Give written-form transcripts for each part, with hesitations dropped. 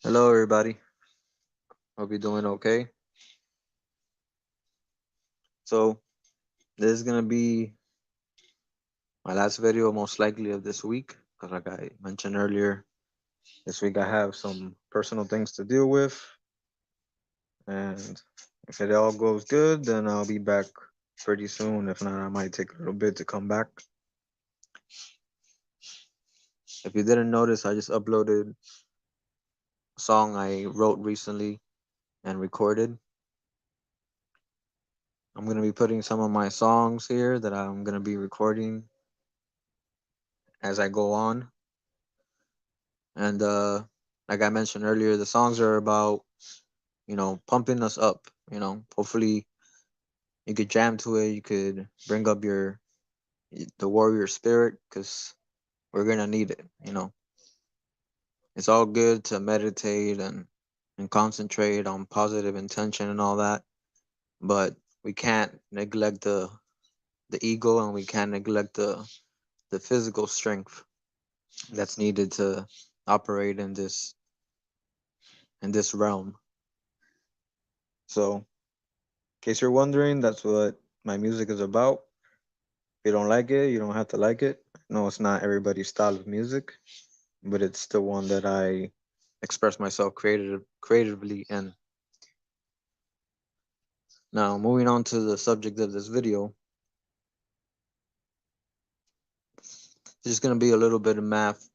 Hello, everybody. Hope you're doing okay. So, this is gonna be my last video, most likely of this week, because like I mentioned earlier, this week I have some personal things to deal with, and if it all goes good, then I'll be back pretty soon. If not, I might take a little bit to come back. If you didn't notice, I just uploaded a song I wrote recently and recorded. I'm gonna be putting some of my songs here that I'm gonna be recording as I go on. And like I mentioned earlier, the songs are about, pumping us up. Hopefully you could jam to it. You could bring up the warrior spirit because we're gonna need it. It's all good to meditate and concentrate on positive intention and all that, but we can't neglect the ego, and we can't neglect the physical strength that's needed to operate in this realm. So, in case you're wondering, that's what my music is about. If you don't like it, you don't have to like it. No, it's not everybody's style of music, but it's the one that I express myself creatively in. Now, moving on to the subject of this video, this is going to be a little bit of math.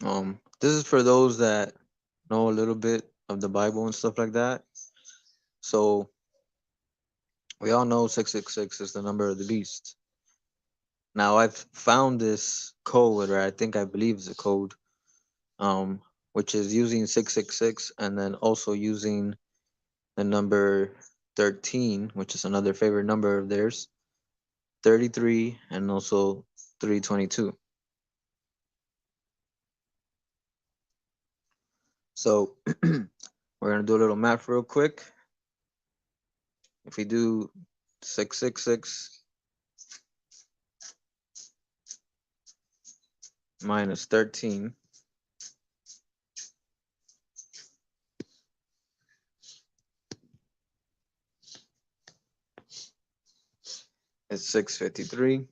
This is for those that know a little bit of the Bible and stuff like that. So we all know 666 is the number of the beast. Now I've found this code, or I believe it's a code, um, which is using 666 and then also using the number 13, which is another favorite number of theirs, 33, and also 322. So we're going to do a little math real quick. If we do 666 minus 13, it's 653.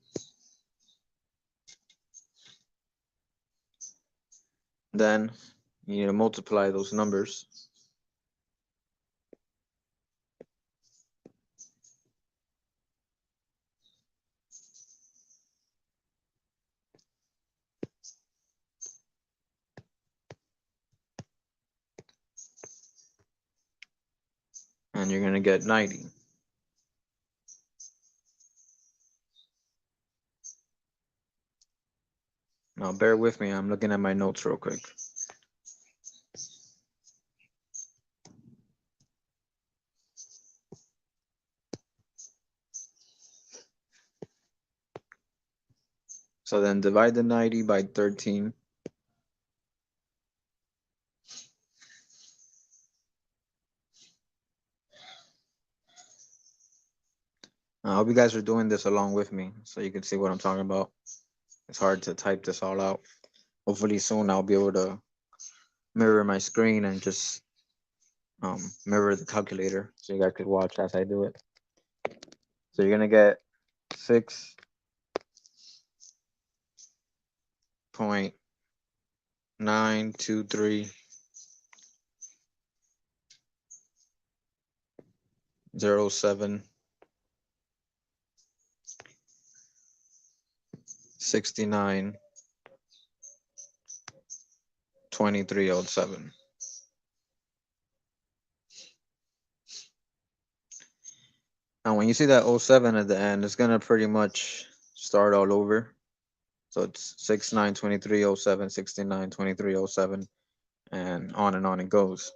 Then you need to multiply those numbers. And you're going to get 90. Now bear with me, I'm looking at my notes real quick. So then divide the 90 by 13. I hope you guys are doing this along with me so you can see what I'm talking about. It's hard to type this all out. Hopefully soon I'll be able to mirror my screen and just mirror the calculator so you guys could watch as I do it. So you're gonna get 6.92307. Now when you see that '07 at the end, it's gonna pretty much start all over. So it's 692307, and on it goes.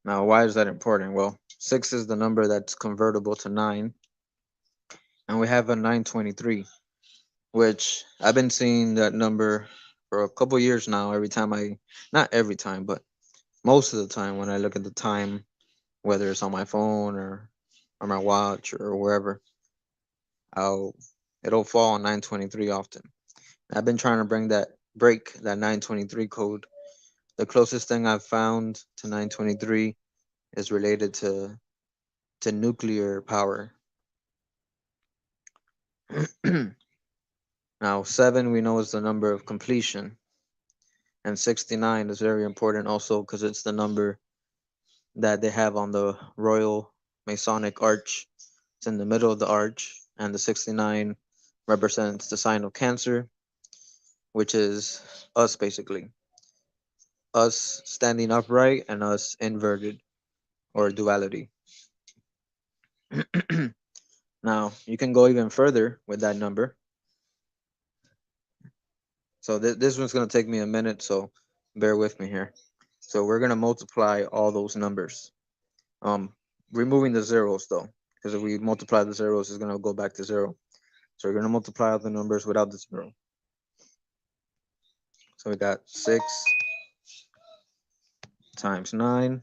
Now, why is that important? Well, 6 is the number that's convertible to 9, and we have a 923, which I've been seeing that number for a couple years now. Every time not every time, but most of the time when I look at the time, whether it's on my phone or my watch or wherever, I'll it'll fall on 923 often. I've been trying to break that 923 code The closest thing I've found to 923 is related to nuclear power. Now, 7 we know is the number of completion, and 69 is very important also because it's the number that they have on the Royal Masonic Arch. It's in the middle of the arch, and the 69 represents the sign of Cancer, which is us basically. Us standing upright and us inverted or duality. Now, you can go even further with that number. So this one's going to take me a minute, so bear with me here. So we're going to multiply all those numbers. Removing the zeros though, because if we multiply the zeros, it's going to go back to 0. So we're going to multiply all the numbers without the 0. So we got 6 times 9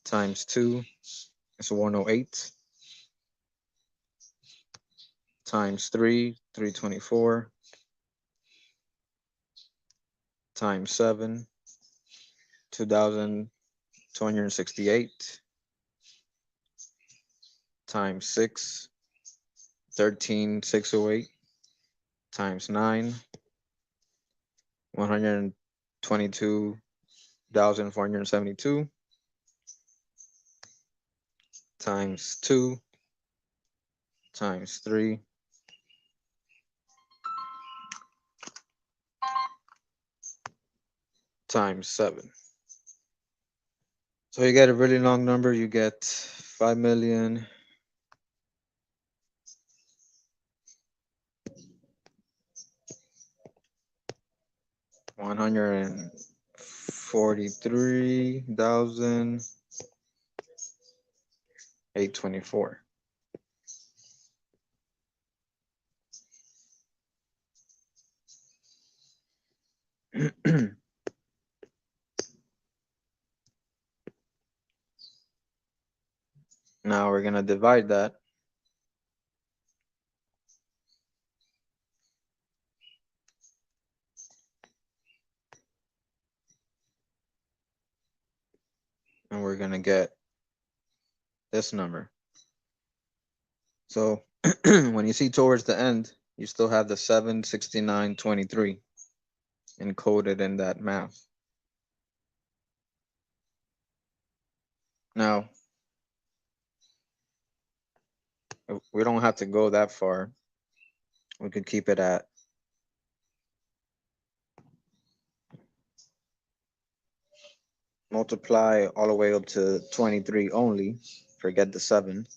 times 2 is 108 times 3, 324 times 7, 2,268 times 6, 13,608 times 9, 122,472 times 2 times 3 times 7. So you get a really long number. You get 5,000,000 143,824. Now we're gonna divide that. And we're gonna get this number. So when you see towards the end, you still have the 76923 encoded in that math. Now, we don't have to go that far. We could keep it at multiply all the way up to 23 only. Forget the 7.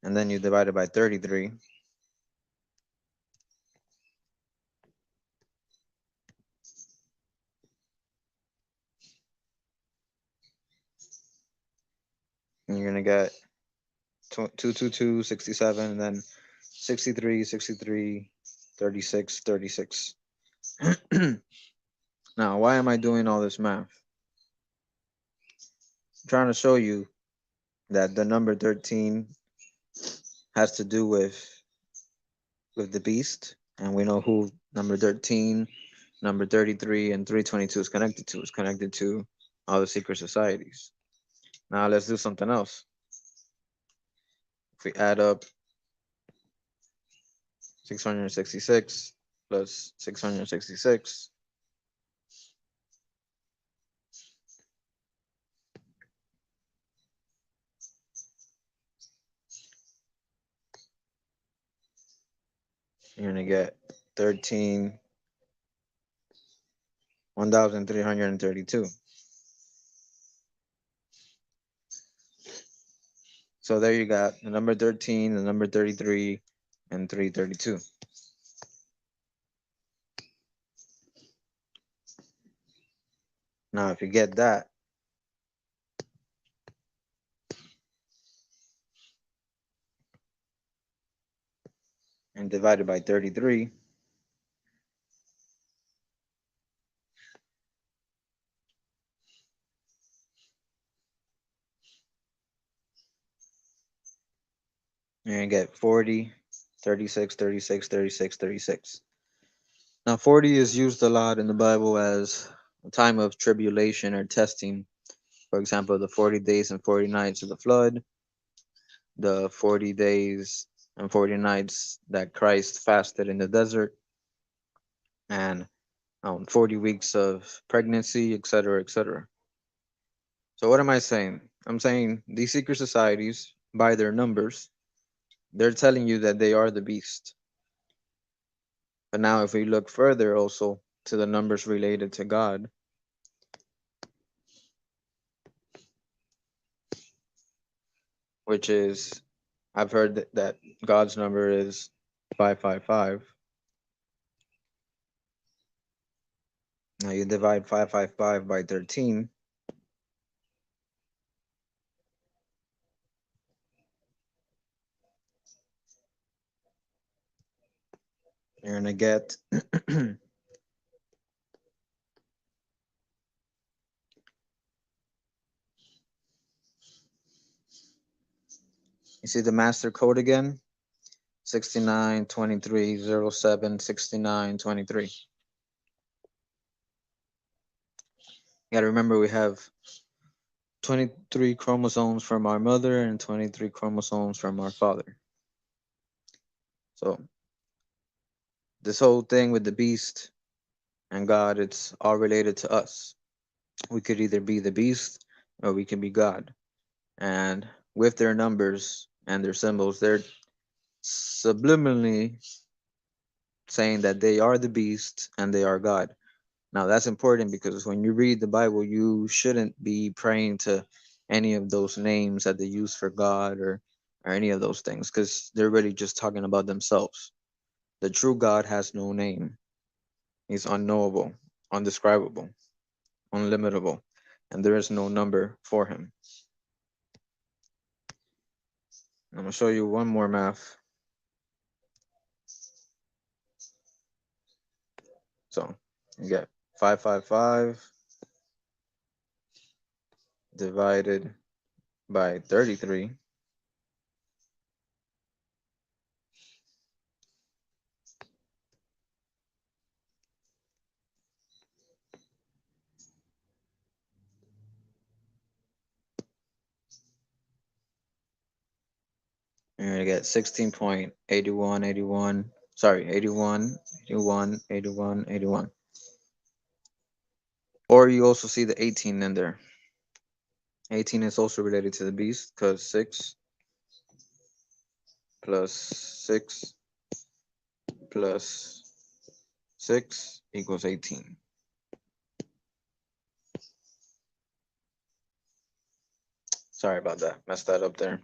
And then you divide it by 33. And you're going to get 222, 67, and then 63, 63, 36, 36. Now, why am I doing all this math? I'm trying to show you that the number 13 has to do with the beast, and we know who number 13, number 33, and 322 is connected to. It's connected to all the secret societies. Now let's do something else. If we add up 666 plus 666, you're gonna get 1,332. So there you got the number 13, the number 33, and 332. Now, if you get that, and divide it by 33, You're gonna get 40, 36, 36, 36, 36. Now 40 is used a lot in the Bible as a time of tribulation or testing. For example, the 40 days and 40 nights of the flood, the 40 days and 40 nights that Christ fasted in the desert, and 40 weeks of pregnancy, etc., etc. So, what am I saying? I'm saying these secret societies, by their numbers, they're telling you that they are the beast. But now, if we look further also to the numbers related to God, which is, I've heard that God's number is 555. Now, you divide 555 by 13, you're going to get you see the master code again? 6923076923. You got to remember we have 23 chromosomes from our mother and 23 chromosomes from our father. So this whole thing with the beast and God, it's all related to us. We could either be the beast or we can be God. And with their numbers and their symbols, they're subliminally saying that they are the beast and they are God. Now that's important because when you read the Bible, you shouldn't be praying to any of those names that they use for God or any of those things because they're really just talking about themselves. The true God has no name. He's unknowable, undescribable, unlimitable, and there is no number for him. I'm gonna show you one more math. So you get 555 divided by 33. You're gonna get 16.8181. Sorry, 81, 81, 81, 81. Or you also see the 18 in there. 18 is also related to the beast because 6 plus 6 plus 6 equals 18. Sorry about that. Messed that up there.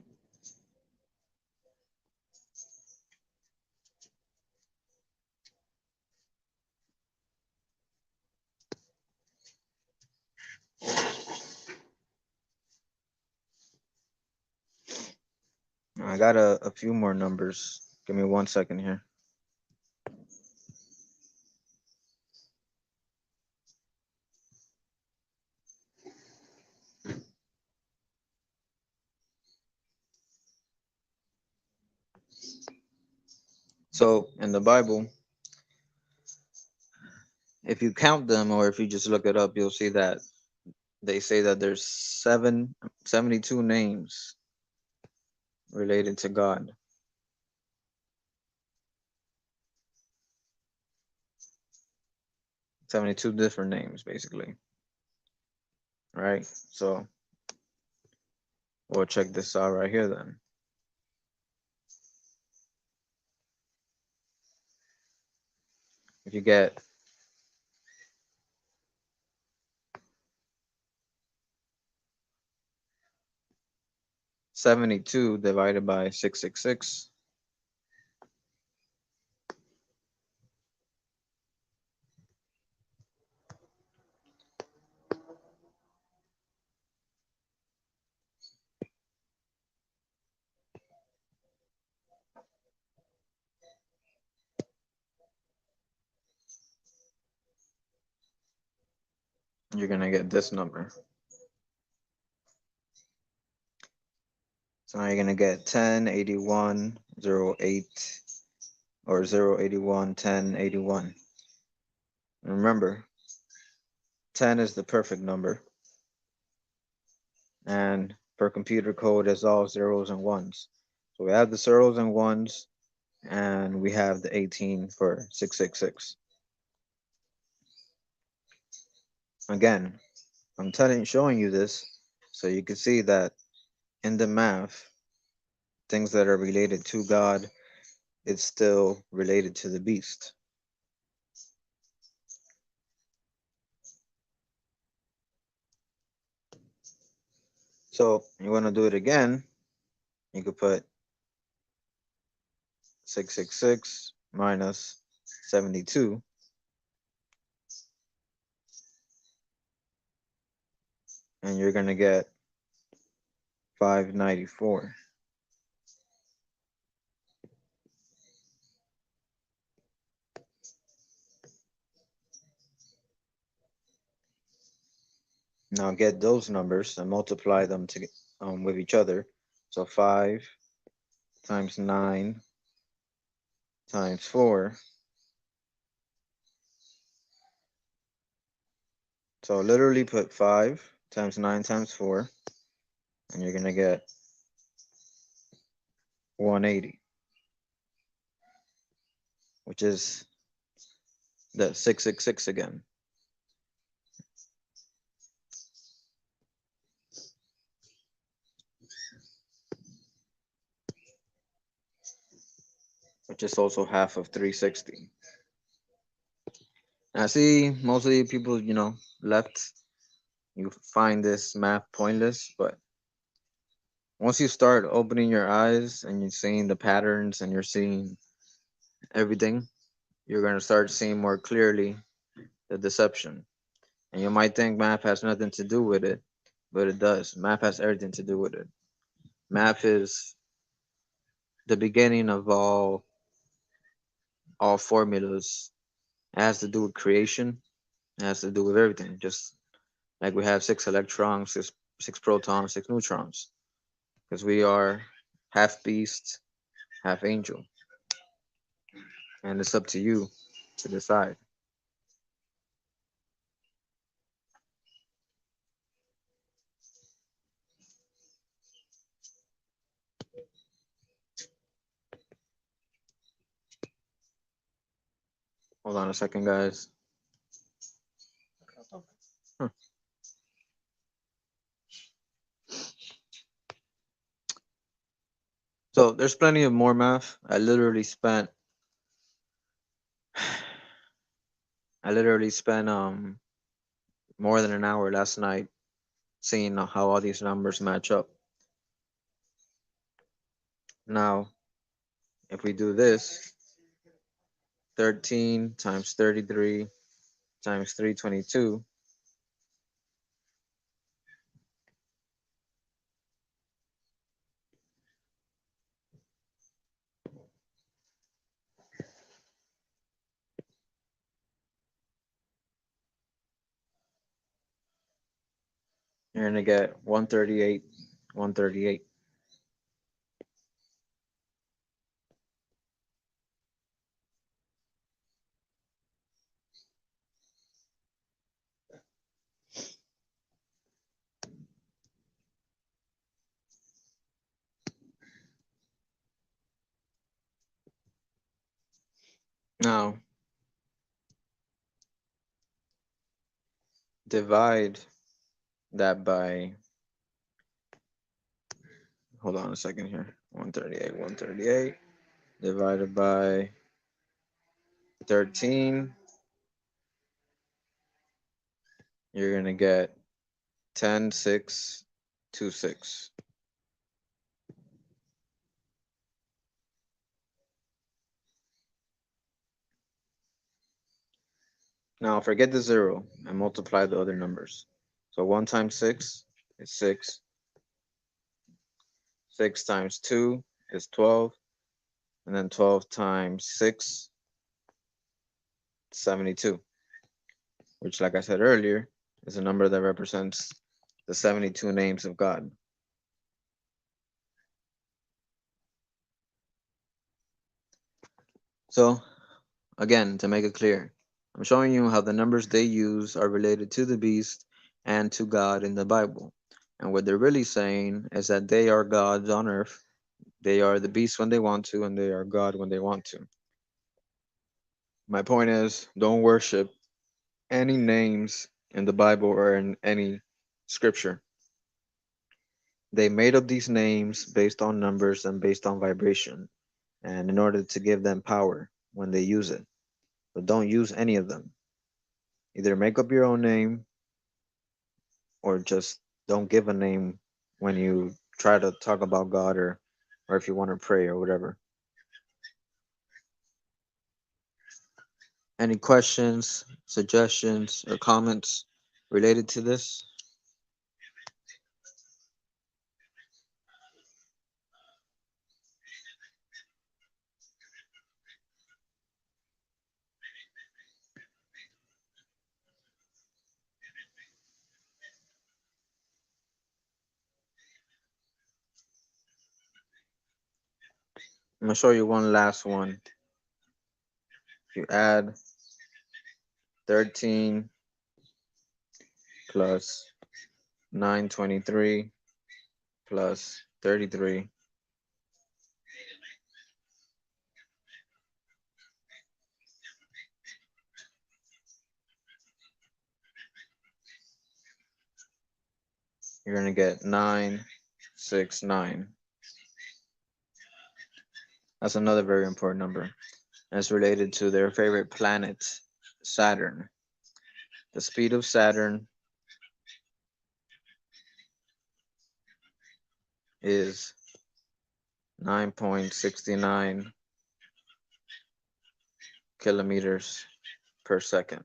I got a few more numbers. Give me 1 second here. So in the Bible, if you count them or if you just look it up, you'll see that they say that there's 72 names related to God. 72 different names, basically. Right? So we'll check this out right here then. If you get 72 divided by 666, you're going to get this number. So now you're gonna get 10, 81, 08, or 081, 10, 81. Remember, 10 is the perfect number, and per computer code is all zeros and ones. So we have the zeros and ones, and we have the 18 for 666. Again, showing you this so you can see that in the math, things that are related to God, it's still related to the beast. So you want to do it again, you could put 666 minus 72, and you're going to get 594. Now get those numbers and multiply them to with each other. So 5 times 9 times 4. So literally put 5 times 9 times 4, and you're going to get 180, which is the 666 again. Which is also half of 360. I see most of the people, left, you find this math pointless, but once you start opening your eyes and you're seeing the patterns and you're seeing everything, you're going to start seeing more clearly the deception. And you might think math has nothing to do with it, but it does. Math has everything to do with it. Math is the beginning of all formulas. It has to do with creation. It has to do with everything. Just like we have 6 electrons, six protons, 6 neutrons, because we are half beast, half angel, and it's up to you to decide. Hold on a second, guys. Huh. So there's plenty of more math. I literally spent more than an hour last night seeing how all these numbers match up. Now, if we do this, 13 times 33 times 322, you're gonna get 138, 138. Now, divide that by, hold on a second here, 138, 138 divided by 13, you're gonna get 10,626. Now forget the zero and multiply the other numbers. So 1 times 6 is 6. 6 times 2 is 12. And then 12 times 6, 72. Which, like I said earlier, is a number that represents the 72 names of God. So, again, to make it clear, I'm showing you how the numbers they use are related to the beast and to God in the Bible. And what they're really saying is that they are gods on earth. They are the beast when they want to, and they are God when they want to. My point is, don't worship any names in the Bible or in any scripture. They made up these names based on numbers and based on vibration, and in order to give them power when they use it. But don't use any of them. Either make up your own name or just don't give a name when you try to talk about God or if you want to pray or whatever. Any questions, suggestions, or comments related to this? I'm gonna show you one last one. If you add 13 plus 923 plus 33, you're gonna get 969. That's another very important number. And it's related to their favorite planet, Saturn. The speed of Saturn is 9.69 kilometers per second.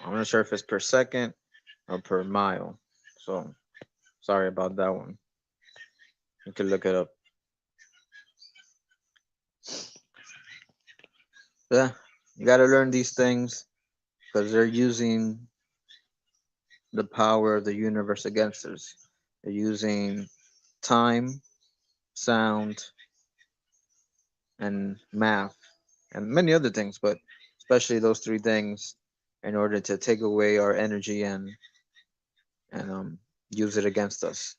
I'm not sure if it's per second or per mile. So sorry about that one. You can look it up. Yeah, you got to learn these things because they're using the power of the universe against us. They're using time, sound, and math, and many other things, but especially those three things in order to take away our energy and use it against us.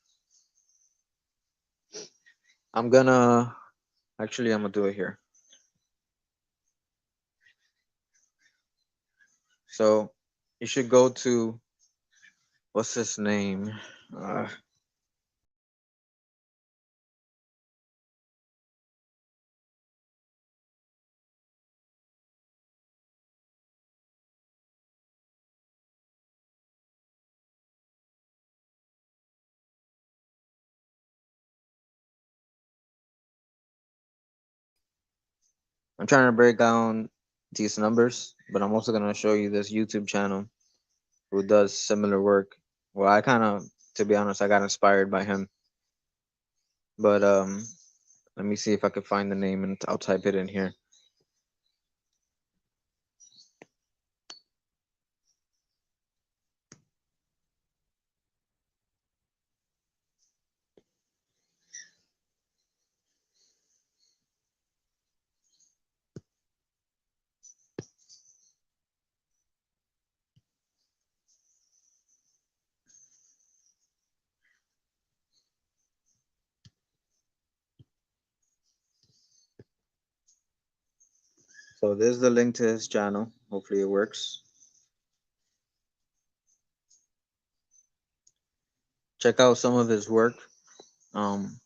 I'm gonna I'm gonna do it here. So you should go to what's his name? Uh, I'm trying to break down these numbers, but I'm also gonna show you this YouTube channel who does similar work. Well, I kind of, to be honest, I got inspired by him. But let me see if I can find the name and I'll type it in here. So this is the link to his channel. Hopefully it works. Check out some of his work. Um,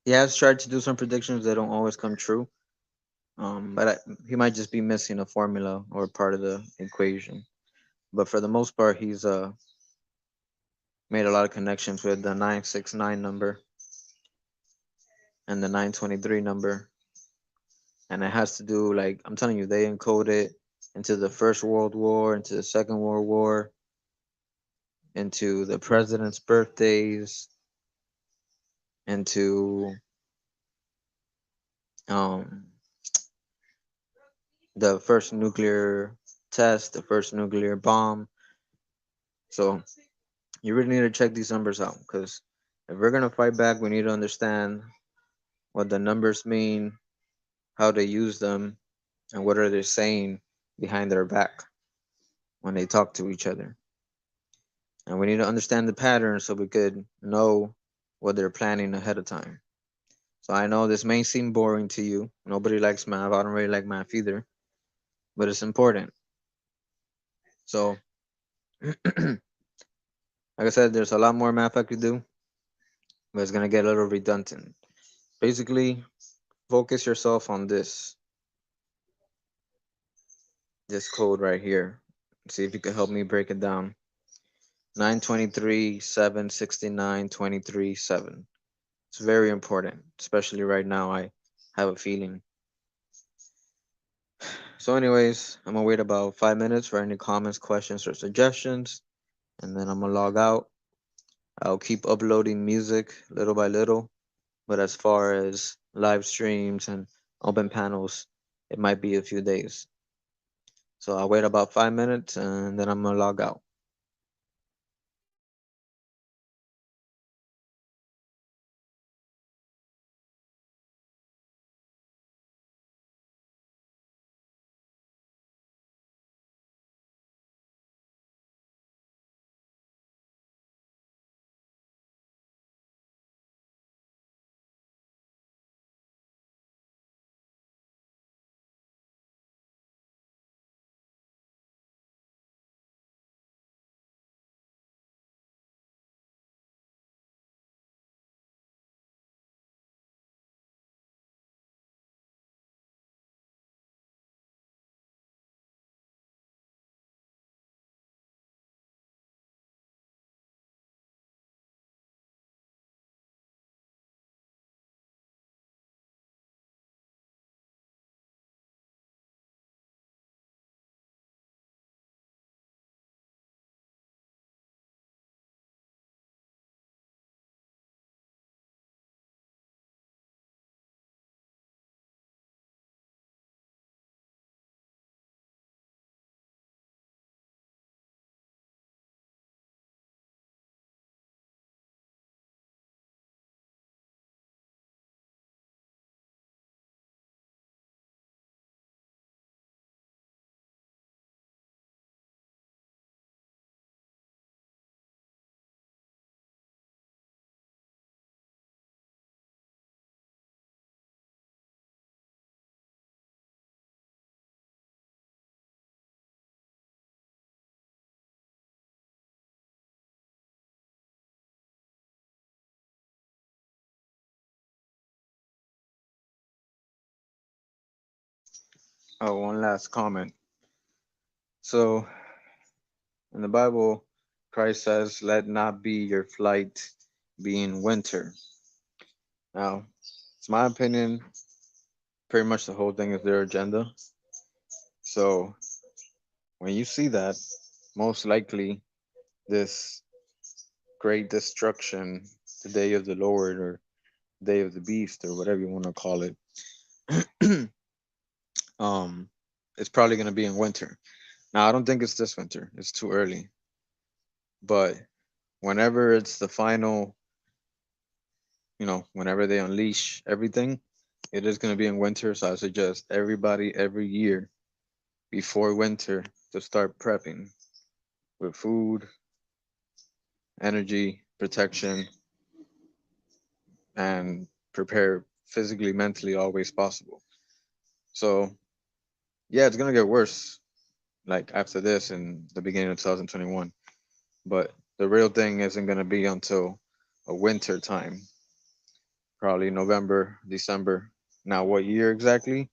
he has tried to do some predictions that don't always come true. He might just be missing a formula or part of the equation. But for the most part, he's made a lot of connections with the 969 number and the 923 number. And it has to do, like, I'm telling you, they encode it into the First World War, into the Second World War, into the president's birthdays, into um, the first nuclear test, the first nuclear bomb. So you really need to check these numbers out because if we're gonna fight back, we need to understand what the numbers mean how they use them, and what are they saying behind their back when they talk to each other. And we need to understand the pattern so we could know what they're planning ahead of time. So I know this may seem boring to you. Nobody likes math. I don't really like math either, but it's important. So, like I said, there's a lot more math I could do, but it's gonna get a little redundant. Basically, focus yourself on this code right here. See if you can help me break it down. 923 769 23 7. It's very important, especially right now. I have a feeling. So, anyways, I'm gonna wait about 5 minutes for any comments, questions, or suggestions, and then I'm gonna log out. I'll keep uploading music little by little, but as far as live streams and open panels, it might be a few days. So I'll wait about 5 minutes and then I'm gonna log out. Oh, one last comment. So in the Bible, Christ says, "Let not be your flight be in winter." Now, it's my opinion. Pretty much the whole thing is their agenda. So when you see that, most likely this great destruction, the day of the Lord or day of the beast or whatever you want to call it, um, it's probably going to be in winter. Now, I don't think it's this winter. It's too early. But whenever it's the final, whenever they unleash everything, it is going to be in winter. So I suggest everybody every year before winter to start prepping with food, energy, protection, and prepare physically, mentally, always possible. So yeah, it's gonna get worse. Like after this in the beginning of 2021, but the real thing isn't gonna be until a winter time, probably November, December. Now, what year exactly?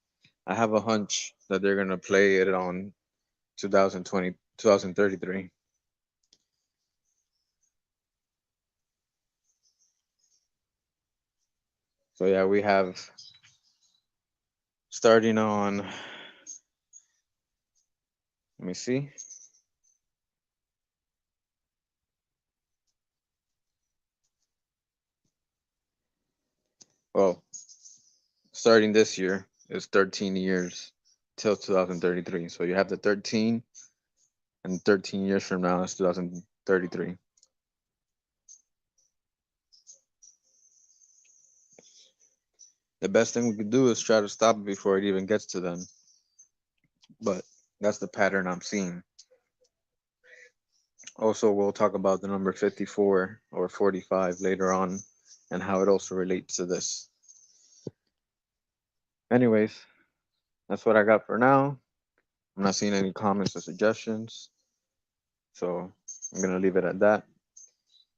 I have a hunch that they're gonna play it on 2020, 2033. So yeah, we have starting on. Let me see. Well, starting this year is 13 years till 2033. So you have the 13, and 13 years from now is 2033. The best thing we could do is try to stop it before it even gets to them. But that's the pattern I'm seeing. Also, we'll talk about the number 54 or 45 later on and how it also relates to this. Anyways, that's what I got for now. I'm not seeing any comments or suggestions, so I'm going to leave it at that.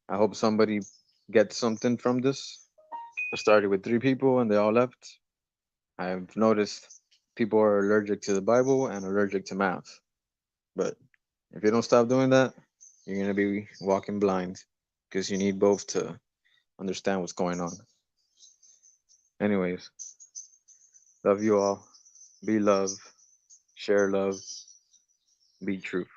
I hope somebody gets something from this. I started with 3 people and they all left. I've noticed people are allergic to the Bible and allergic to math. But if you don't stop doing that, you're going to be walking blind because you need both to understand what's going on. Anyways, love you all. Be love, share love, be truth.